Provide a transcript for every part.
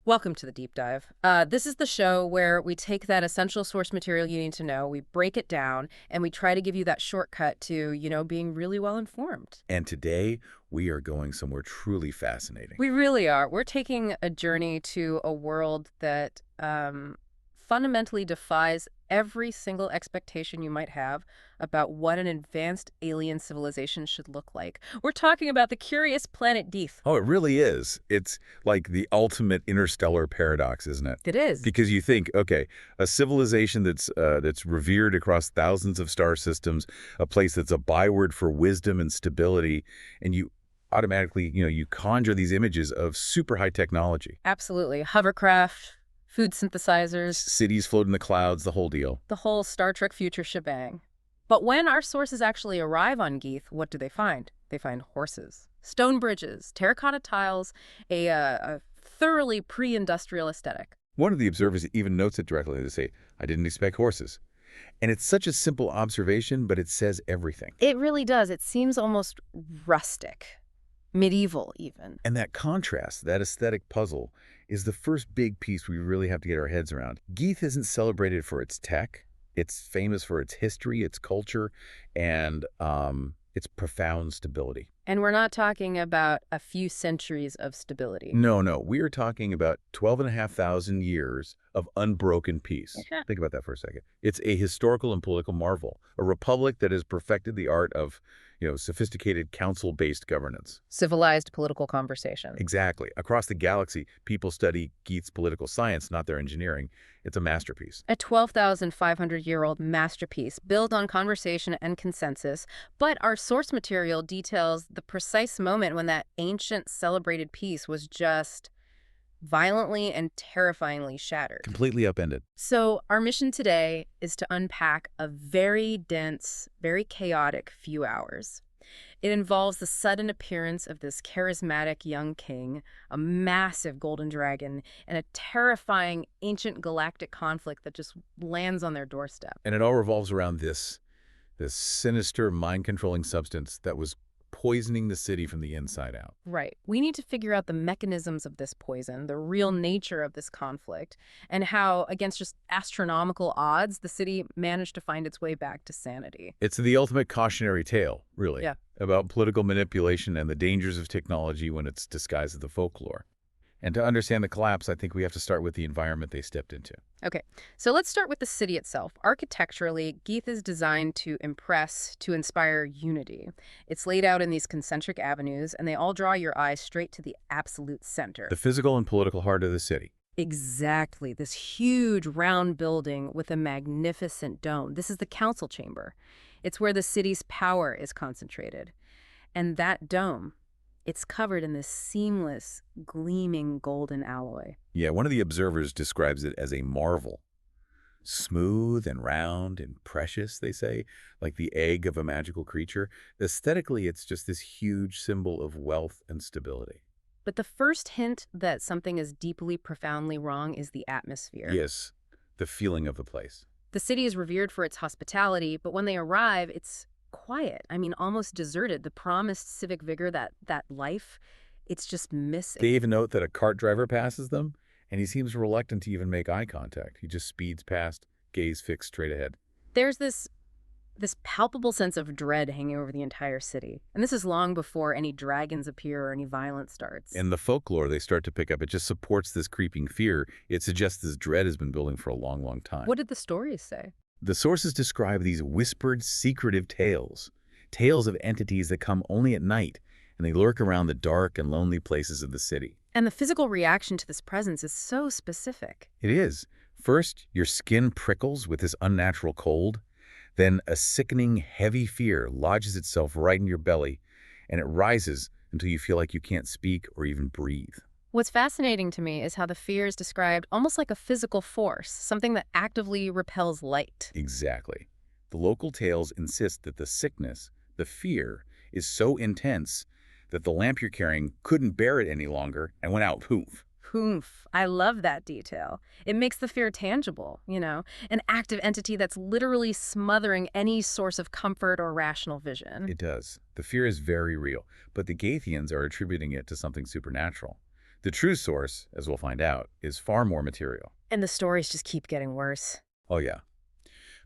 Welcome to the deep dive. This is the show where we take that essential source material you need to know, we break it down, and we try to give you that shortcut to, being really well informed. And today, we are going somewhere truly fascinating. We really are. We're taking a journey to a world that fundamentally defies every single expectation you might have about what an advanced alien civilization should look like. We're talking about the curious planet Geath. Oh, it really is. It's like the ultimate interstellar paradox, isn't it? It is. Because you think, okay, a civilization that's revered across thousands of star systems, a place that's a byword for wisdom and stability, and you automatically, you conjure these images of super high technology. Absolutely. Hovercraft, food synthesizers, Cities float in the clouds, the whole deal. the whole Star Trek future shebang. But when our sources actually arrive on Geath, what do they find? They find horses, stone bridges, terracotta tiles, a thoroughly pre-industrial aesthetic. One of the observers even notes it directly. They say, I didn't expect horses. And it's such a simple observation, but it says everything. It really does. It seems almost rustic, medieval even. And that contrast, that aesthetic puzzle, is the first big piece we really have to get our heads around. Geath isn't celebrated for its tech. It's famous for its history, its culture, and its profound stability. And we're not talking about a few centuries of stability. No, no. We are talking about 12,500 years of unbroken peace. Yeah. Think about that for a second. It's a historical and political marvel, a republic that has perfected the art of, sophisticated council-based governance. Civilized political conversation. Exactly. Across the galaxy, people study Geath's political science, not their engineering. It's a masterpiece. A 12,500-year-old masterpiece built on conversation and consensus, but our source material details the precise moment when that ancient celebrated peace was just violently and terrifyingly shattered. Completely upended. So our mission today is to unpack a very dense, very chaotic few hours. It involves the sudden appearance of this charismatic young king, a massive golden dragon, and a terrifying ancient galactic conflict that just lands on their doorstep. And it all revolves around this sinister, mind-controlling substance that was poisoning the city from the inside out. Right. We need to figure out the mechanisms of this poison, the real nature of this conflict, and how, against just astronomical odds, the city managed to find its way back to sanity. It's the ultimate cautionary tale, really, Yeah. about political manipulation and the dangers of technology when it's disguised as the folklore. And to understand the collapse, I think we have to start with the environment they stepped into. Okay, so let's start with the city itself. Architecturally, Geath is designed to impress, to inspire unity. It's laid out in these concentric avenues, and they all draw your eyes straight to the absolute center. The physical and political heart of the city. Exactly, this huge round building with a magnificent dome. This is the council chamber. It's where the city's power is concentrated. And that dome, it's covered in this seamless, gleaming golden alloy. Yeah, one of the observers describes it as a marvel. Smooth and round and precious, they say, like the egg of a magical creature. Aesthetically, it's just this huge symbol of wealth and stability. But the first hint that something is deeply, profoundly wrong is the atmosphere. Yes, the feeling of the place. The city is revered for its hospitality, but when they arrive, it's quiet. I mean, almost deserted. The promised civic vigor, that life, it's just missing. They even note that a cart driver passes them, and he seems reluctant to even make eye contact. He just speeds past, gaze fixed straight ahead. There's this palpable sense of dread hanging over the entire city. And this is long before any dragons appear or any violence starts. And the folklore they start to pick up, it just supports this creeping fear. It suggests this dread has been building for a long, long time. What did the stories say? The sources describe these whispered, secretive tales of entities that come only at night, and they lurk around the dark and lonely places of the city. And the physical reaction to this presence is so specific. It is. First, your skin prickles with this unnatural cold. Then a sickening, heavy fear lodges itself right in your belly, and it rises until you feel like you can't speak or even breathe. What's fascinating to me is how the fear is described almost like a physical force, something that actively repels light. Exactly. The local tales insist that the sickness, the fear, is so intense that the lamp you're carrying couldn't bear it any longer and went out, poof. Poof. I love that detail. It makes the fear tangible, an active entity that's literally smothering any source of comfort or rational vision. It does. The fear is very real, but the Geathians are attributing it to something supernatural. The true source, as we'll find out, is far more material. And the stories just keep getting worse. Oh yeah.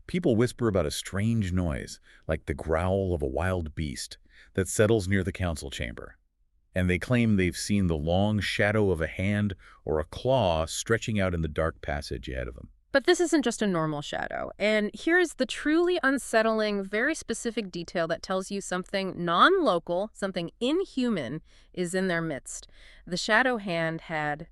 People whisper about a strange noise, like the growl of a wild beast, that settles near the council chamber. And they claim they've seen the long shadow of a hand or a claw stretching out in the dark passage ahead of them. But this isn't just a normal shadow. And here's the truly unsettling, very specific detail that tells you something non-local, something inhuman, is in their midst. The shadow hand had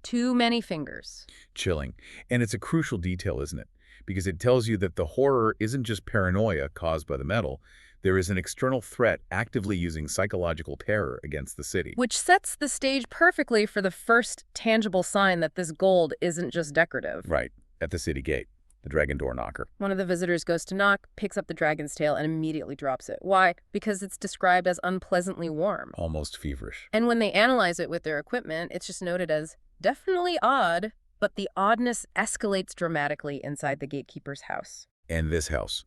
too many fingers. Chilling. And it's a crucial detail, isn't it? Because it tells you that the horror isn't just paranoia caused by the metal. There is an external threat actively using psychological terror against the city. Which sets the stage perfectly for the first tangible sign that this gold isn't just decorative. Right, at the city gate, the dragon door knocker. One of the visitors goes to knock, picks up the dragon's tail, and immediately drops it. Why? Because it's described as unpleasantly warm. Almost feverish. And when they analyze it with their equipment, it's just noted as definitely odd, but the oddness escalates dramatically inside the gatekeeper's house. And this house.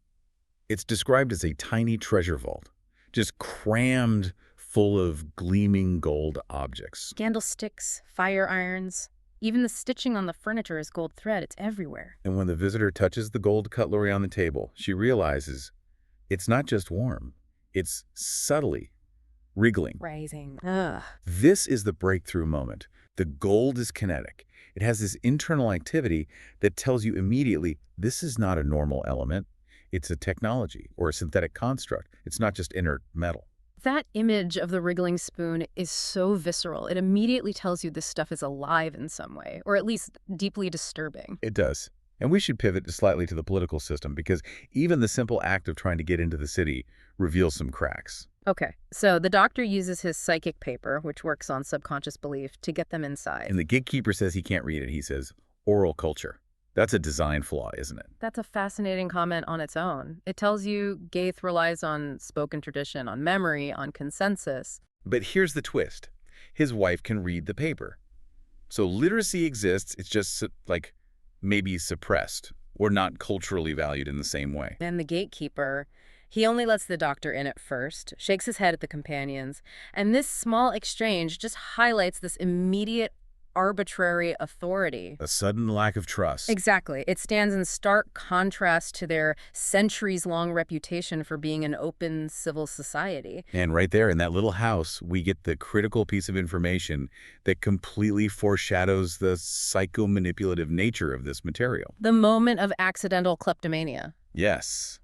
It's described as a tiny treasure vault, just crammed full of gleaming gold objects. Candlesticks, fire irons, even the stitching on the furniture is gold thread. It's everywhere. And when the visitor touches the gold cutlery on the table, she realizes it's not just warm, it's subtly wriggling. Rising. Ugh. This is the breakthrough moment. The gold is kinetic. It has this internal activity that tells you immediately this is not a normal element. It's a technology or a synthetic construct. It's not just inert metal. That image of the wriggling spoon is so visceral. It immediately tells you this stuff is alive in some way, or at least deeply disturbing. It does. And we should pivot slightly to the political system because even the simple act of trying to get into the city reveals some cracks. Okay, so the doctor uses his psychic paper, which works on subconscious belief, to get them inside. And the gatekeeper says he can't read it. He says, oral culture. That's a design flaw, isn't it? That's a fascinating comment on its own. It tells you Geath relies on spoken tradition, on memory, on consensus. But here's the twist. His wife can read the paper. So literacy exists, it's just like maybe suppressed or not culturally valued in the same way. And the gatekeeper, he only lets the doctor in at first, shakes his head at the companions, and this small exchange just highlights this immediate arbitrary authority. A sudden lack of trust. Exactly. It stands in stark contrast to their centuries-long reputation for being an open civil society. And right there in that little house, we get the critical piece of information that completely foreshadows the psychomanipulative nature of this material. The moment of accidental kleptomania. Yes.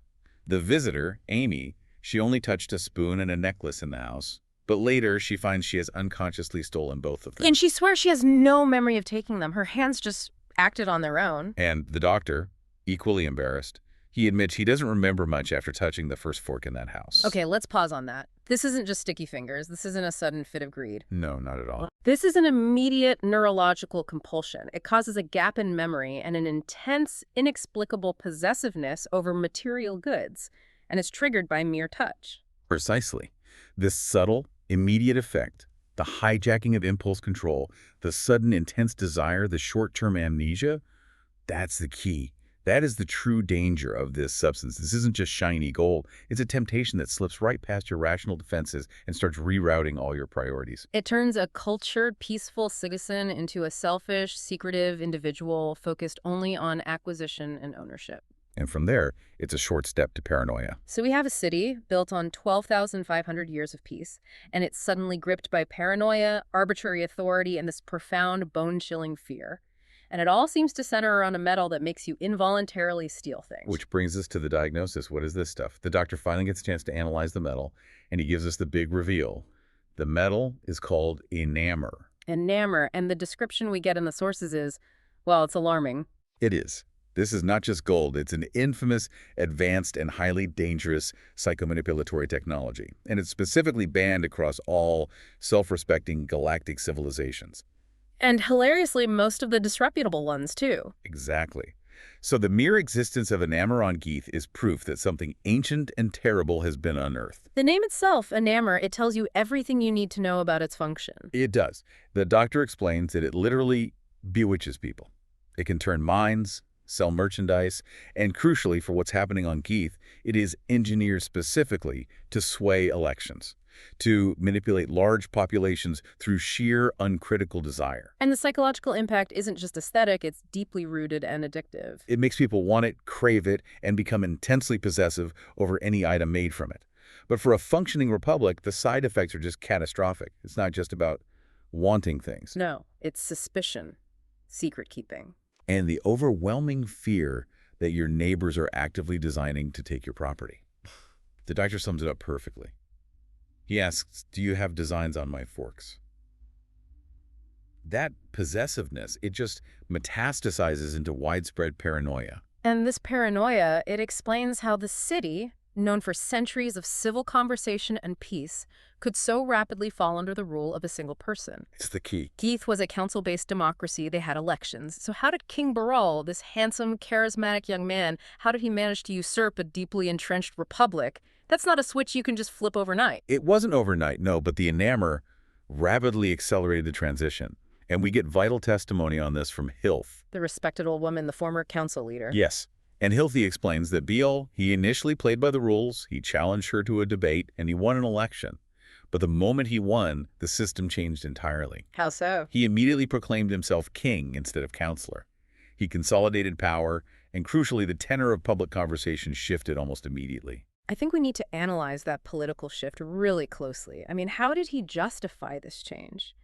The visitor, Amy, she only touched a spoon and a necklace in the house. But later, she finds she has unconsciously stolen both of them. And she swears she has no memory of taking them. Her hands just acted on their own. And the doctor, equally embarrassed, he admits he doesn't remember much after touching the first fork in that house. Okay, let's pause on that. This isn't just sticky fingers. This isn't a sudden fit of greed. No, not at all. This is an immediate neurological compulsion. It causes a gap in memory and an intense, inexplicable possessiveness over material goods, and it's triggered by mere touch. Precisely. This subtle, immediate effect, the hijacking of impulse control, the sudden intense desire, the short-term amnesia, that's the key. That is the true danger of this substance. This isn't just shiny gold. It's a temptation that slips right past your rational defenses and starts rerouting all your priorities. It turns a cultured, peaceful citizen into a selfish, secretive individual focused only on acquisition and ownership. And from there, it's a short step to paranoia. So we have a city built on 12,500 years of peace, and it's suddenly gripped by paranoia, arbitrary authority, and this profound, bone-chilling fear. And it all seems to center around a metal that makes you involuntarily steal things. Which brings us to the diagnosis. What is this stuff? The doctor finally gets a chance to analyze the metal, and he gives us the big reveal. The metal is called Enamour. Enamour, and the description we get in the sources is, well, it's alarming. It is. This is not just gold. It's an infamous, advanced, and highly dangerous psychomanipulatory technology. And it's specifically banned across all self-respecting galactic civilizations. And hilariously, most of the disreputable ones, too. Exactly. So the mere existence of Enamour on Geath is proof that something ancient and terrible has been unearthed. The name itself, Enamour, it tells you everything you need to know about its function. It does. The doctor explains that it literally bewitches people. It can turn minds, sell merchandise, and crucially for what's happening on Geath, it is engineered specifically to sway elections. to manipulate large populations through sheer uncritical desire. And the psychological impact isn't just aesthetic, it's deeply rooted and addictive. It makes people want it, crave it, and become intensely possessive over any item made from it. But for a functioning republic, the side effects are just catastrophic. It's not just about wanting things. No, it's suspicion, secret keeping. And the overwhelming fear that your neighbors are actively designing to take your property. The doctor sums it up perfectly. He asks, "Do you have designs on my forks?" That possessiveness, it just metastasizes into widespread paranoia. And this paranoia, it explains how the city, known for centuries of civil conversation and peace, could so rapidly fall under the rule of a single person. It's the key. Geath was a council-based democracy. They had elections. So how did King Baral, this handsome, charismatic young man, how did he manage to usurp a deeply entrenched republic? That's not a switch you can just flip overnight. It wasn't overnight, no, but the Enamour rapidly accelerated the transition. And we get vital testimony on this from Hilth. The respected old woman, the former council leader. Yes. And Hilthy explains that Beale, he initially played by the rules, he challenged her to a debate, and he won an election. But the moment he won, the system changed entirely. How so? He immediately proclaimed himself king instead of counselor. He consolidated power, and crucially, the tenor of public conversation shifted almost immediately. I think we need to analyze that political shift really closely. I mean, how did he justify this change?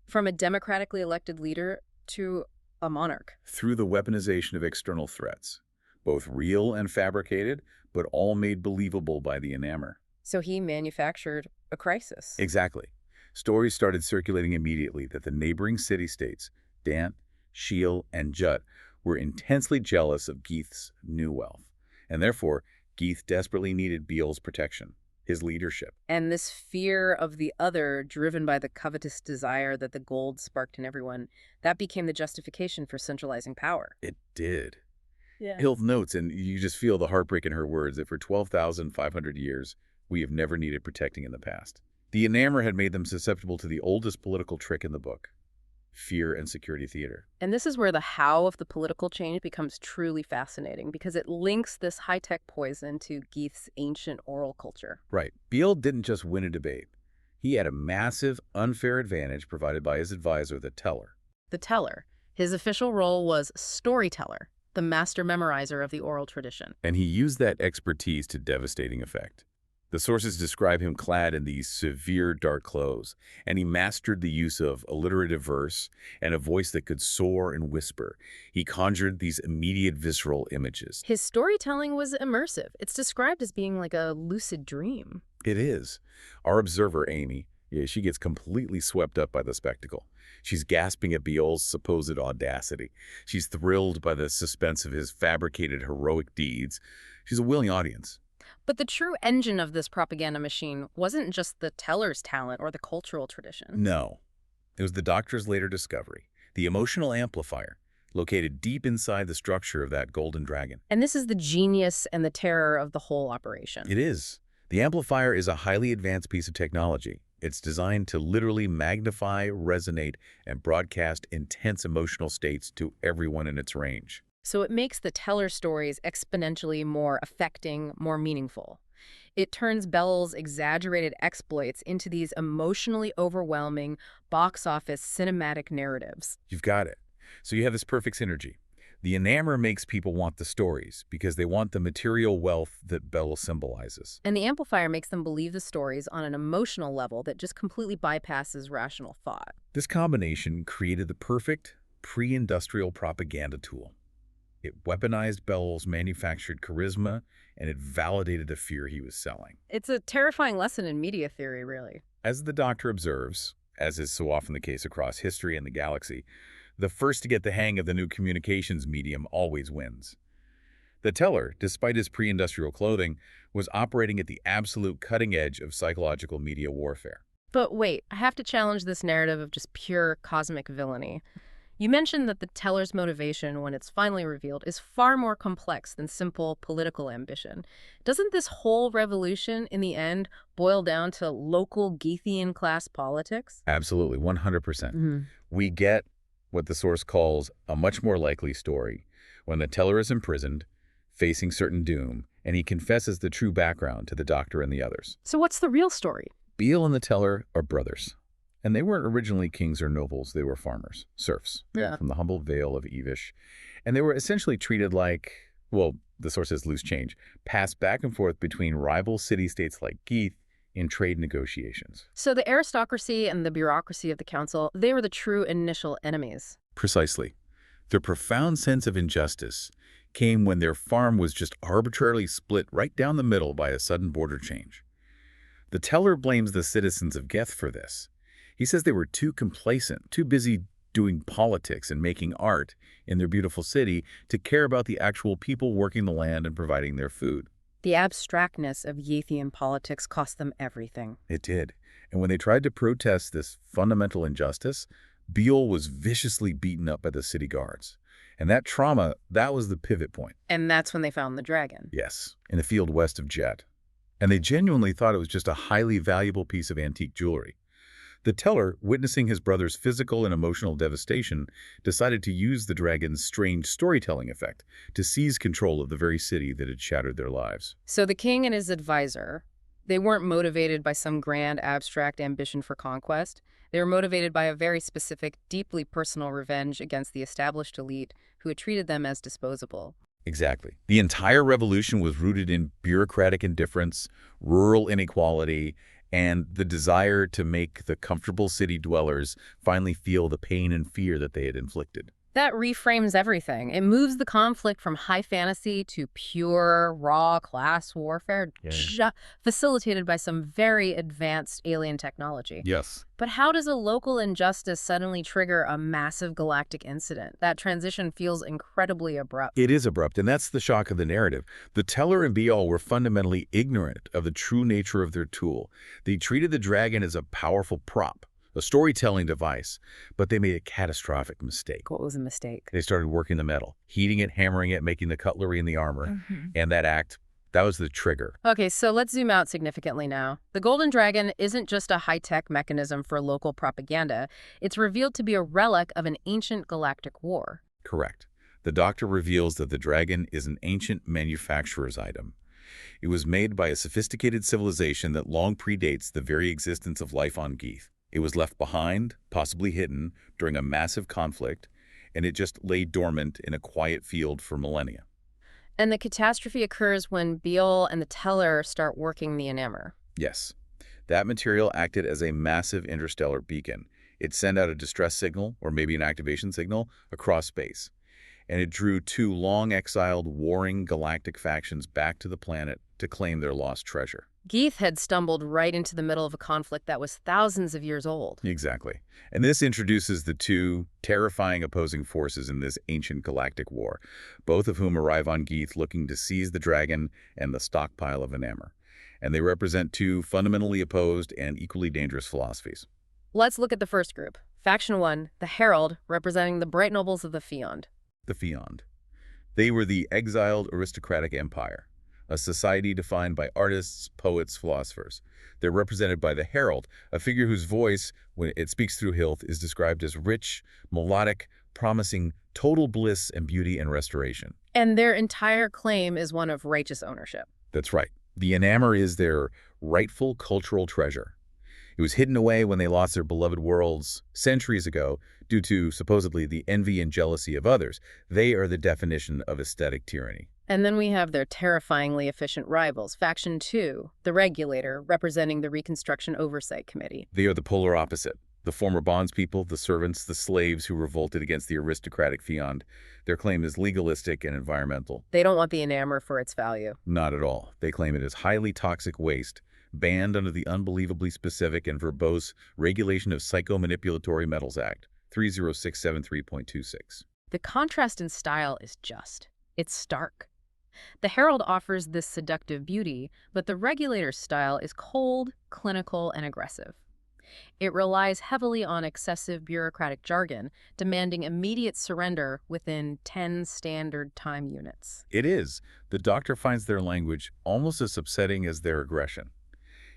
From a democratically elected leader to a monarch? Through the weaponization of external threats, both real and fabricated, but all made believable by the Enamour. So he manufactured a crisis. Exactly. Stories started circulating immediately that the neighboring city-states, Dant, Shiel, and Jut, were intensely jealous of Geath's new wealth, and therefore Geath desperately needed Beale's protection, his leadership. And this fear of the other, driven by the covetous desire that the gold sparked in everyone, that became the justification for centralizing power. It did. Yeah. Hilth notes, and you just feel the heartbreak in her words, that for 12,500 years, we have never needed protecting in the past. The Enamour had made them susceptible to the oldest political trick in the book, fear and security theater. And this is where the how of the political change becomes truly fascinating, because it links this high-tech poison to Geath's ancient oral culture. Right. Beale didn't just win a debate. He had a massive, unfair advantage provided by his advisor, the Teller. The Teller. His official role was storyteller, the master memorizer of the oral tradition. And he used that expertise to devastating effect. The sources describe him clad in these severe dark clothes, and he mastered the use of alliterative verse and a voice that could soar and whisper. He conjured these immediate visceral images. His storytelling was immersive. It's described as being like a lucid dream. It is. Our observer, Amy, she gets completely swept up by the spectacle. She's gasping at Beale's supposed audacity. She's thrilled by the suspense of his fabricated heroic deeds. She's a willing audience. But the true engine of this propaganda machine wasn't just the teller's talent or the cultural tradition. No. It was the doctor's later discovery, the emotional amplifier, located deep inside the structure of that golden dragon. And this is the genius and the terror of the whole operation. It is. The amplifier is a highly advanced piece of technology. It's designed to literally magnify, resonate, and broadcast intense emotional states to everyone in its range. So it makes the teller stories exponentially more affecting, more meaningful. It turns Bell's exaggerated exploits into these emotionally overwhelming, box office cinematic narratives. You've got it. So you have this perfect synergy. The Enamour makes people want the stories because they want the material wealth that Bell symbolizes. And the amplifier makes them believe the stories on an emotional level that just completely bypasses rational thought. This combination created the perfect pre-industrial propaganda tool. It weaponized Bell's manufactured charisma, and it validated the fear he was selling. It's a terrifying lesson in media theory, really. As the Doctor observes, as is so often the case across history and the galaxy, the first to get the hang of the new communications medium always wins. The Teller, despite his pre-industrial clothing, was operating at the absolute cutting edge of psychological media warfare. But wait, I have to challenge this narrative of just pure cosmic villainy. You mentioned that the teller's motivation, when it's finally revealed, is far more complex than simple political ambition. Doesn't this whole revolution, in the end, boil down to local Geathian class politics? Absolutely, 100%. We get what the source calls a much more likely story, when the Teller is imprisoned, facing certain doom, and he confesses the true background to the Doctor and the others. So what's the real story? Beale and the Teller are brothers. And they weren't originally kings or nobles. They were farmers, serfs, Yeah. from the humble vale of Evish. And they were essentially treated like, well, the source says loose change, passed back and forth between rival city-states like Geath in trade negotiations. So the aristocracy and the bureaucracy of the council, they were the true initial enemies. Precisely. Their profound sense of injustice came when their farm was just arbitrarily split right down the middle by a sudden border change. The Teller blames the citizens of Geath for this. He says they were too complacent, too busy doing politics and making art in their beautiful city to care about the actual people working the land and providing their food. The abstractness of Geathian politics cost them everything. It did. And when they tried to protest this fundamental injustice, Beale was viciously beaten up by the city guards. And that trauma, that was the pivot point. And that's when they found the dragon. Yes, in a field west of Jet. And they genuinely thought it was just a highly valuable piece of antique jewelry. The Teller, witnessing his brother's physical and emotional devastation, decided to use the dragon's strange storytelling effect to seize control of the very city that had shattered their lives. So the king and his advisor, they weren't motivated by some grand abstract ambition for conquest. They were motivated by a very specific, deeply personal revenge against the established elite who had treated them as disposable. Exactly. The entire revolution was rooted in bureaucratic indifference, rural inequality, and the desire to make the comfortable city dwellers finally feel the pain and fear that they had inflicted. That reframes everything. It moves the conflict from high fantasy to pure, raw class warfare, facilitated by some very advanced alien technology. Yes. But how does a local injustice suddenly trigger a massive galactic incident? That transition feels incredibly abrupt. It is abrupt, and that's the shock of the narrative. The Teller and Beale were fundamentally ignorant of the true nature of their tool. They treated the dragon as a powerful prop, a storytelling device, but they made a catastrophic mistake. What was a mistake? They started working the metal, heating it, hammering it, making the cutlery and the armor. And that was the trigger. Okay, so let's zoom out significantly now. The Golden Dragon isn't just a high-tech mechanism for local propaganda. It's revealed to be a relic of an ancient galactic war. Correct. The Doctor reveals that the dragon is an ancient manufacturer's item. It was made by a sophisticated civilization that long predates the very existence of life on Geath. It was left behind, possibly hidden, during a massive conflict, and it just lay dormant in a quiet field for millennia. And the catastrophe occurs when Beale and the Teller start working the Enamour. Yes. That material acted as a massive interstellar beacon. It sent out a distress signal, or maybe an activation signal, across space. And it drew two long-exiled, warring galactic factions back to the planet to claim their lost treasure. Geath had stumbled right into the middle of a conflict that was thousands of years old. Exactly. And this introduces the two terrifying opposing forces in this ancient galactic war, both of whom arrive on Geath looking to seize the dragon and the stockpile of Enamour. And they represent two fundamentally opposed and equally dangerous philosophies. Let's look at the first group. Faction 1, the Herald, representing the bright nobles of the Feyond. The Feyond. They were the exiled aristocratic empire, a society defined by artists, poets, philosophers. They're represented by the Herald, a figure whose voice, when it speaks through Hilth, is described as rich, melodic, promising total bliss and beauty and restoration. And their entire claim is one of righteous ownership. That's right. The Enamour is their rightful cultural treasure. It was hidden away when they lost their beloved worlds centuries ago due to, supposedly, the envy and jealousy of others. They are the definition of aesthetic tyranny. And then we have their terrifyingly efficient rivals, Faction 2, the Regulator, representing the Reconstruction Oversight Committee. They are the polar opposite. The former bondspeople, the servants, the slaves who revolted against the aristocratic Feyond. Their claim is legalistic and environmental. They don't want the Enamour for its value. Not at all. They claim it is highly toxic waste, banned under the unbelievably specific and verbose Regulation of Psychomanipulatory Metals Act, 30673.26. The contrast in style is just. It's stark. The Herald offers this seductive beauty, but the Regulator's style is cold, clinical, and aggressive. It relies heavily on excessive bureaucratic jargon, demanding immediate surrender within 10 standard time units. It is. The Doctor finds their language almost as upsetting as their aggression.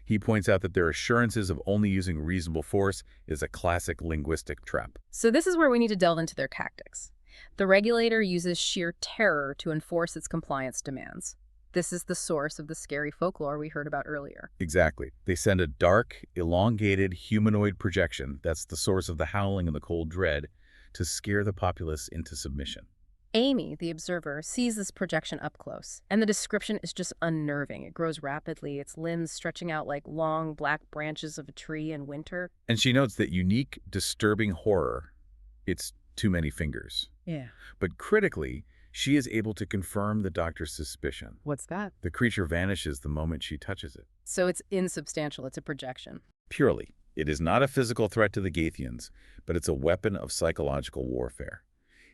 He points out that their assurances of only using reasonable force is a classic linguistic trap. So this is where we need to delve into their tactics. The Regulator uses sheer terror to enforce its compliance demands. This is the source of the scary folklore we heard about earlier. Exactly. They send a dark, elongated humanoid projection, that's the source of the howling and the cold dread, to scare the populace into submission. Amy, the observer, sees this projection up close, and the description is just unnerving. It grows rapidly, its limbs stretching out like long black branches of a tree in winter. And she notes that unique, disturbing horror. It's too many fingers. Yeah. But critically, she is able to confirm the doctor's suspicion. What's that? The creature vanishes the moment she touches it. So it's insubstantial, it's a projection. Purely. It is not a physical threat to the Geathians, but it's a weapon of psychological warfare.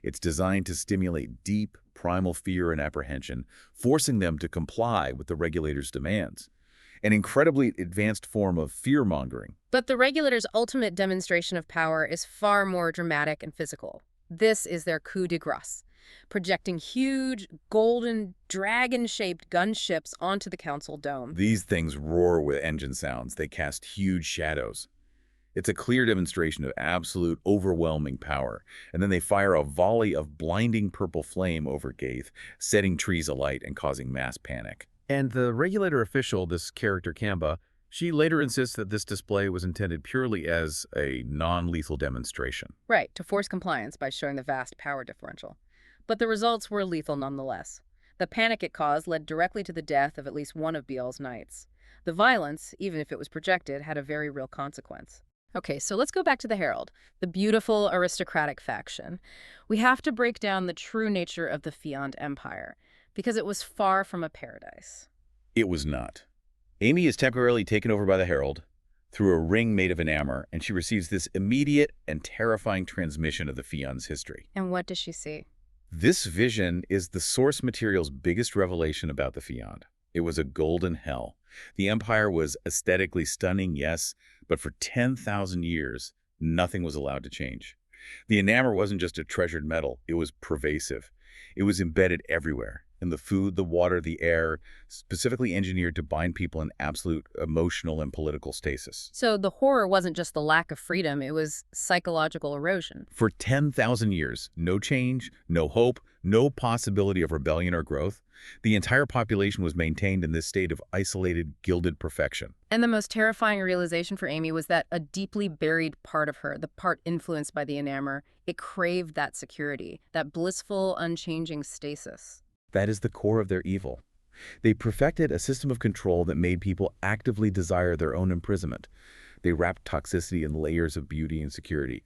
It's designed to stimulate deep, primal fear and apprehension, forcing them to comply with the Regulator's demands. An incredibly advanced form of fear-mongering. But the Regulator's ultimate demonstration of power is far more dramatic and physical. This is their coup de grace, projecting huge, golden, dragon-shaped gunships onto the Council dome. These things roar with engine sounds. They cast huge shadows. It's a clear demonstration of absolute, overwhelming power. And then they fire a volley of blinding purple flame over Geath, setting trees alight and causing mass panic. And the Regulator official, this character Kamba, she later insists that this display was intended purely as a non-lethal demonstration. Right, to force compliance by showing the vast power differential. But the results were lethal nonetheless. The panic it caused led directly to the death of at least one of Biel's knights. The violence, even if it was projected, had a very real consequence. Okay, so let's go back to the Herald, the beautiful aristocratic faction. We have to break down the true nature of the Fiend Empire, because it was far from a paradise. It was not. Amy is temporarily taken over by the Herald through a ring made of Enamour, and she receives this immediate and terrifying transmission of the Fiend's history. And what does she see? This vision is the source material's biggest revelation about the Fiend. It was a golden hell. The Empire was aesthetically stunning, yes, but for 10,000 years, nothing was allowed to change. The Enamour wasn't just a treasured metal, it was pervasive. It was embedded everywhere, in the food, the water, the air, specifically engineered to bind people in absolute emotional and political stasis. So the horror wasn't just the lack of freedom, it was psychological erosion. For 10,000 years, no change, no hope, no possibility of rebellion or growth. The entire population was maintained in this state of isolated, gilded perfection. And the most terrifying realization for Amy was that a deeply buried part of her, the part influenced by the Enamour, it craved that security, that blissful, unchanging stasis. That is the core of their evil. They perfected a system of control that made people actively desire their own imprisonment. They wrapped toxicity in layers of beauty and security.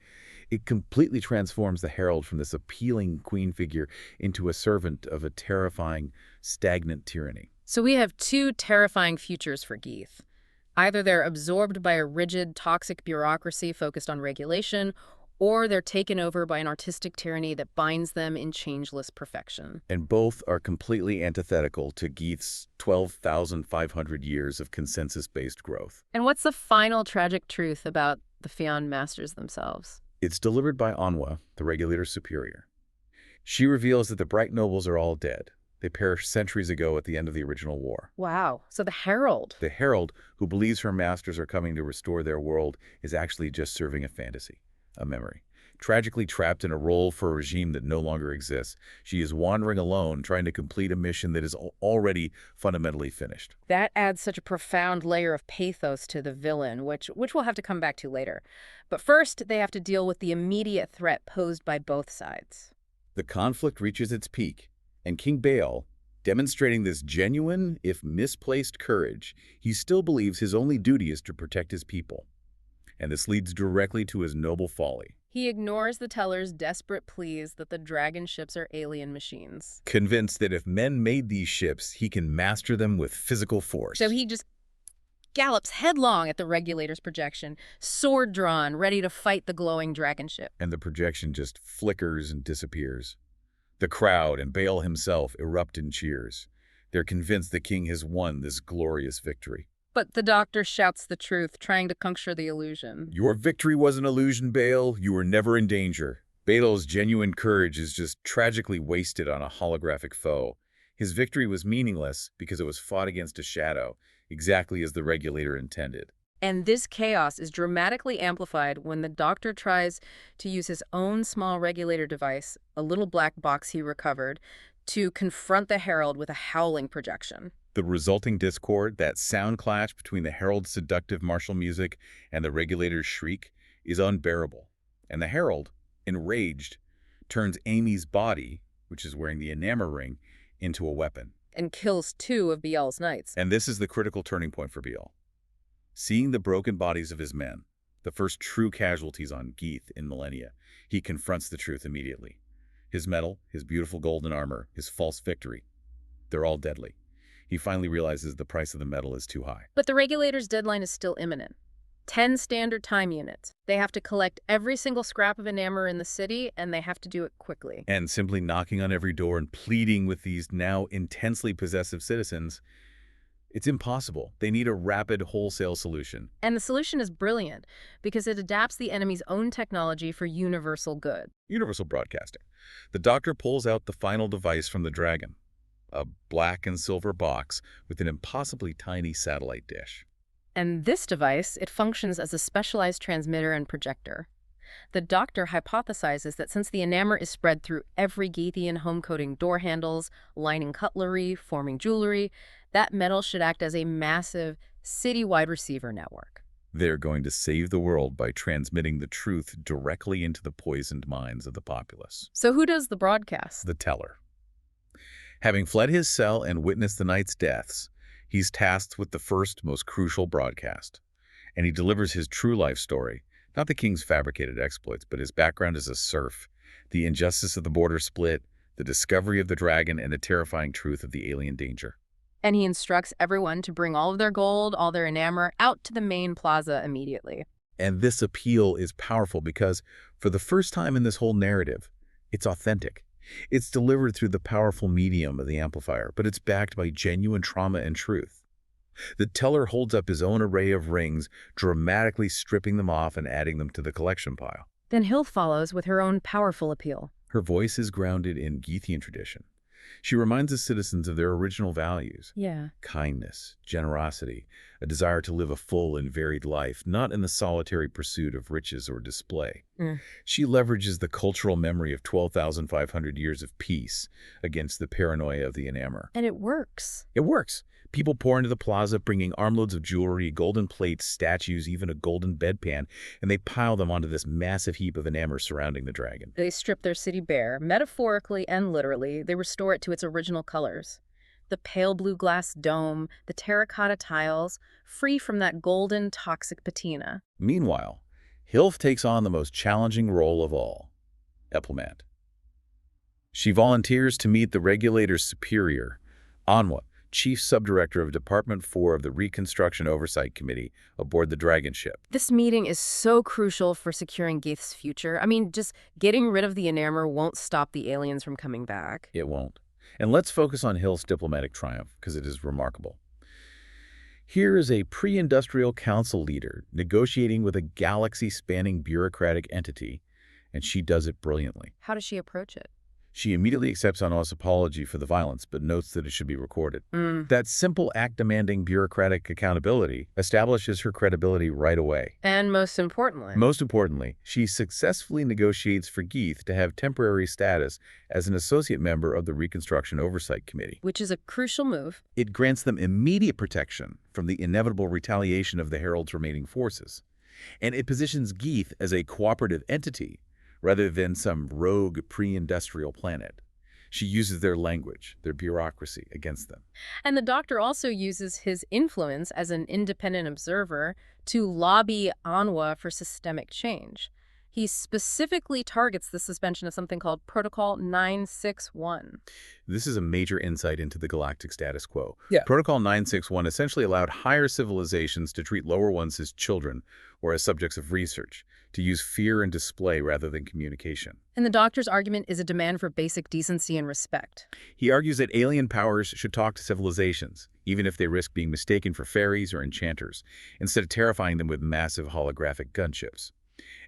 It completely transforms the Herald from this appealing queen figure into a servant of a terrifying, stagnant tyranny. So we have two terrifying futures for Geath. Either they're absorbed by a rigid, toxic bureaucracy focused on regulation, or they're taken over by an artistic tyranny that binds them in changeless perfection. And both are completely antithetical to Geath's 12,500 years of consensus-based growth. And what's the final tragic truth about the Fiend Masters themselves? It's delivered by Anwa, the Regulator's superior. She reveals that the Bright Nobles are all dead. They perished centuries ago at the end of the original war. Wow. So the Herald. The Herald, who believes her masters are coming to restore their world, is actually just serving a fantasy, a memory. Tragically trapped in a role for a regime that no longer exists, she is wandering alone, trying to complete a mission that is already fundamentally finished. That adds such a profound layer of pathos to the villain, which we'll have to come back to later. But first, they have to deal with the immediate threat posed by both sides. The conflict reaches its peak, and King Baal, demonstrating this genuine, if misplaced courage, he still believes his only duty is to protect his people. And this leads directly to his noble folly. He ignores the teller's desperate pleas that the dragon ships are alien machines. Convinced that if men made these ships, he can master them with physical force. So he just gallops headlong at the Regulator's projection, sword drawn, ready to fight the glowing dragon ship. And the projection just flickers and disappears. The crowd and Baal himself erupt in cheers. They're convinced the king has won this glorious victory. But the Doctor shouts the truth, trying to puncture the illusion. Your victory was an illusion, Baal. You were never in danger. Baal's genuine courage is just tragically wasted on a holographic foe. His victory was meaningless because it was fought against a shadow, exactly as the Regulator intended. And this chaos is dramatically amplified when the Doctor tries to use his own small regulator device, a little black box he recovered, to confront the Herald with a howling projection. The resulting discord, that sound clash between the Herald's seductive martial music and the Regulator's shriek, is unbearable. And the Herald, enraged, turns Amy's body, which is wearing the Enamour ring, into a weapon. And kills 2 of Biel's knights. And this is the critical turning point for Biel. Seeing the broken bodies of his men, the first true casualties on Geath in millennia, he confronts the truth immediately. His medal, his beautiful golden armor, his false victory, they're all deadly. He finally realizes the price of the medal is too high. But the Regulator's deadline is still imminent. 10 standard time units. They have to collect every single scrap of Enamour in the city, and they have to do it quickly. And simply knocking on every door and pleading with these now intensely possessive citizens, it's impossible. They need a rapid, wholesale solution. And the solution is brilliant, because it adapts the enemy's own technology for universal good. Universal broadcasting. The Doctor pulls out the final device from the Dragon, a black and silver box with an impossibly tiny satellite dish. And this device, it functions as a specialized transmitter and projector. The Doctor hypothesizes that since the Enamour is spread through every Geathian home coating door handles, lining cutlery, forming jewelry, that metal should act as a massive, citywide receiver network. They're going to save the world by transmitting the truth directly into the poisoned minds of the populace. So who does the broadcast? The teller. Having fled his cell and witnessed the knights' deaths, he's tasked with the first, most crucial broadcast. And he delivers his true life story, not the king's fabricated exploits, but his background as a serf, the injustice of the border split, the discovery of the dragon, and the terrifying truth of the alien danger. And he instructs everyone to bring all of their gold, all their Enamour, out to the main plaza immediately. And this appeal is powerful because, for the first time in this whole narrative, it's authentic. It's delivered through the powerful medium of the amplifier, but it's backed by genuine trauma and truth. The teller holds up his own array of rings, dramatically stripping them off and adding them to the collection pile. Then Hill follows with her own powerful appeal. Her voice is grounded in Geathian tradition. She reminds the citizens of their original values. Kindness, generosity, a desire to live a full and varied life, not in the solitary pursuit of riches or display. She leverages the cultural memory of 12,500 years of peace against the paranoia of the Enamour. And it works. It works. People pour into the plaza, bringing armloads of jewelry, golden plates, statues, even a golden bedpan, and they pile them onto this massive heap of Enamour surrounding the dragon. They strip their city bare, metaphorically and literally. They restore it to its original colors. The pale blue glass dome, the terracotta tiles, free from that golden, toxic patina. Meanwhile, Hilf takes on the most challenging role of all, diplomat. She volunteers to meet the Regulator's superior, Anwa, Chief Subdirector of Department 4 of the Reconstruction Oversight Committee aboard the Dragon ship. This meeting is so crucial for securing Geath's future. I mean, just getting rid of the Enamour won't stop the aliens from coming back. It won't. And let's focus on Hill's diplomatic triumph, because it is remarkable. Here is a pre-industrial council leader negotiating with a galaxy-spanning bureaucratic entity, and she does it brilliantly. How does she approach it? She immediately accepts Anwa's apology for the violence, but notes that it should be recorded. That simple act demanding bureaucratic accountability establishes her credibility right away. And most importantly, she successfully negotiates for Geath to have temporary status as an associate member of the Reconstruction Oversight Committee. Which is a crucial move. It grants them immediate protection from the inevitable retaliation of the Herald's remaining forces. And it positions Geath as a cooperative entity, rather than some rogue pre-industrial planet. She uses their language, their bureaucracy, against them. And the Doctor also uses his influence as an independent observer to lobby Anwa for systemic change. He specifically targets the suspension of something called Protocol 961. This is a major insight into the galactic status quo. Yeah. Protocol 961 essentially allowed higher civilizations to treat lower ones as children or as subjects of research, to use fear and display rather than communication. And the Doctor's argument is a demand for basic decency and respect. He argues that alien powers should talk to civilizations, even if they risk being mistaken for fairies or enchanters, instead of terrifying them with massive holographic gunships.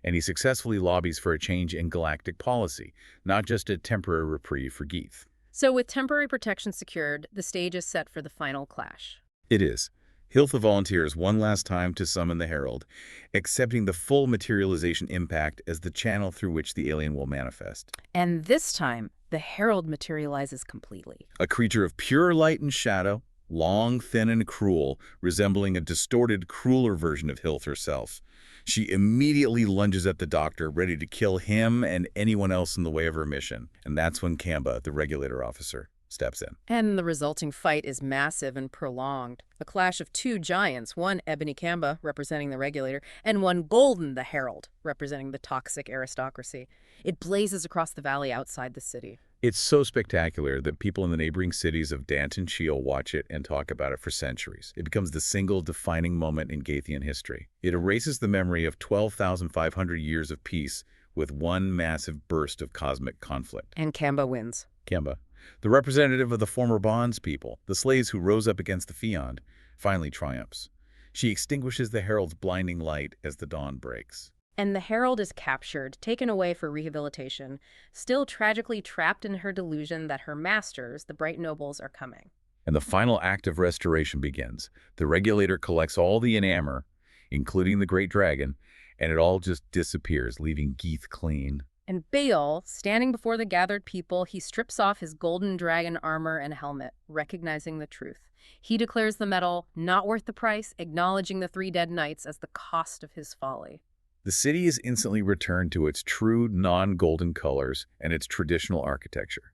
And he successfully lobbies for a change in galactic policy, not just a temporary reprieve for Geath. So with temporary protection secured, the stage is set for the final clash. It is. Hiltha volunteers one last time to summon the Herald, accepting the full materialization impact as the channel through which the alien will manifest. And this time, the Herald materializes completely. A creature of pure light and shadow, long, thin, and cruel, resembling a distorted, crueler version of Hilth herself. She immediately lunges at the Doctor, ready to kill him and anyone else in the way of her mission. And that's when Kamba, the Regulator officer, steps in. And the resulting fight is massive and prolonged. A clash of two giants, one Ebony Kamba, representing the Regulator, and one Golden, the Herald, representing the toxic aristocracy. It blazes across the valley outside the city. It's so spectacular that people in the neighboring cities of Dant and Shiel watch it and talk about it for centuries. It becomes the single defining moment in Geathian history. It erases the memory of 12,500 years of peace with one massive burst of cosmic conflict. And Kamba wins. Kemba, the representative of the former Bonds people, the slaves who rose up against the Fiend, finally triumphs. She extinguishes the Herald's blinding light as the dawn breaks. And the Herald is captured, taken away for rehabilitation, still tragically trapped in her delusion that her masters, the Bright Nobles, are coming. And the final act of restoration begins. The Regulator collects all the Enamour, including the Great Dragon, and it all just disappears, leaving Geath clean. And Baal, standing before the gathered people, he strips off his golden dragon armor and helmet, recognizing the truth. He declares the metal not worth the price, acknowledging the three dead knights as the cost of his folly. The city is instantly returned to its true non-golden colors and its traditional architecture.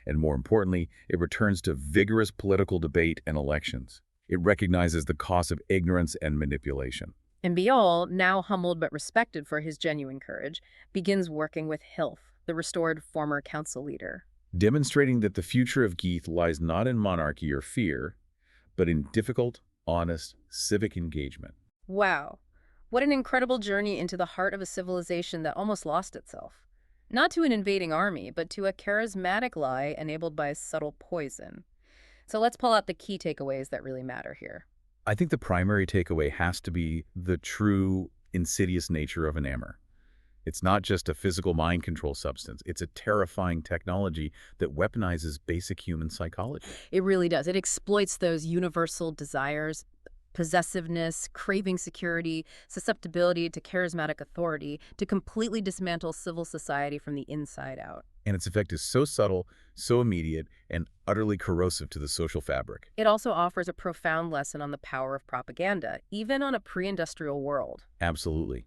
And more importantly, it returns to vigorous political debate and elections. It recognizes the cost of ignorance and manipulation. And Baal, now humbled but respected for his genuine courage, begins working with Hilth, the restored former council leader. Demonstrating that the future of Geath lies not in monarchy or fear, but in difficult, honest, civic engagement. Wow. What an incredible journey into the heart of a civilization that almost lost itself. Not to an invading army, but to a charismatic lie enabled by a subtle poison. So let's pull out the key takeaways that really matter here. I think the primary takeaway has to be the true, insidious nature of Enamour. It's not just a physical mind control substance. It's a terrifying technology that weaponizes basic human psychology. It really does. It exploits those universal desires, possessiveness, craving security, susceptibility to charismatic authority, to completely dismantle civil society from the inside out. And its effect is so subtle, so immediate, and utterly corrosive to the social fabric. It also offers a profound lesson on the power of propaganda, even on a pre-industrial world. Absolutely.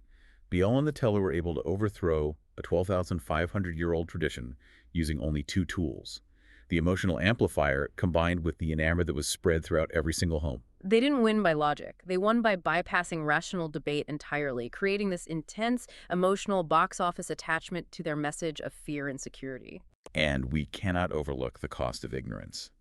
Baal and the Teller were able to overthrow a 12,500-year-old tradition using only two tools. The emotional amplifier combined with the Enamour that was spread throughout every single home. They didn't win by logic. They won by bypassing rational debate entirely, creating this intense, emotional box office attachment to their message of fear and security. And we cannot overlook the cost of ignorance.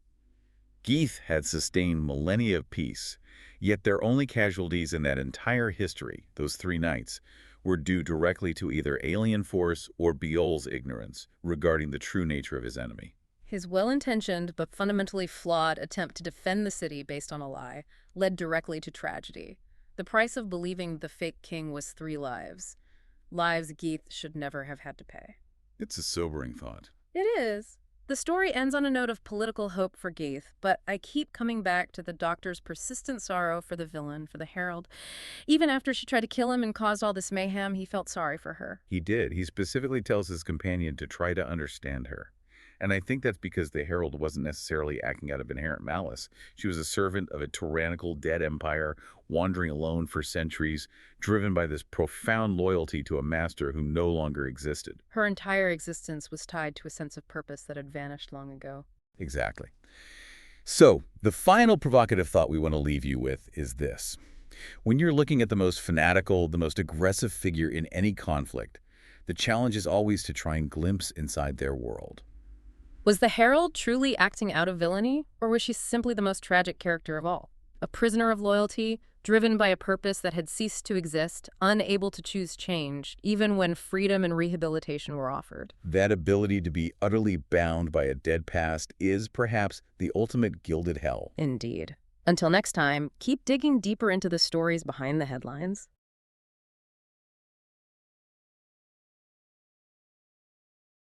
Geath had sustained millennia of peace, yet their only casualties in that entire history, those three nights, were due directly to either alien force or Baal's ignorance regarding the true nature of his enemy. His well-intentioned but fundamentally flawed attempt to defend the city based on a lie led directly to tragedy. The price of believing the fake king was 3 lives. Lives Geath should never have had to pay. It's a sobering thought. It is. The story ends on a note of political hope for Geath, but I keep coming back to the Doctor's persistent sorrow for the villain, for the Herald. Even after she tried to kill him and caused all this mayhem, he felt sorry for her. He did. He specifically tells his companion to try to understand her. And I think that's because the Herald wasn't necessarily acting out of inherent malice. She was a servant of a tyrannical dead empire, wandering alone for centuries, driven by this profound loyalty to a master who no longer existed. Her entire existence was tied to a sense of purpose that had vanished long ago. Exactly. So, the final provocative thought we want to leave you with is this. When you're looking at the most fanatical, the most aggressive figure in any conflict, the challenge is always to try and glimpse inside their world. Was the Herald truly acting out of villainy, or was she simply the most tragic character of all? A prisoner of loyalty, driven by a purpose that had ceased to exist, unable to choose change, even when freedom and rehabilitation were offered. That ability to be utterly bound by a dead past is perhaps the ultimate gilded hell. Indeed. Until next time, keep digging deeper into the stories behind the headlines.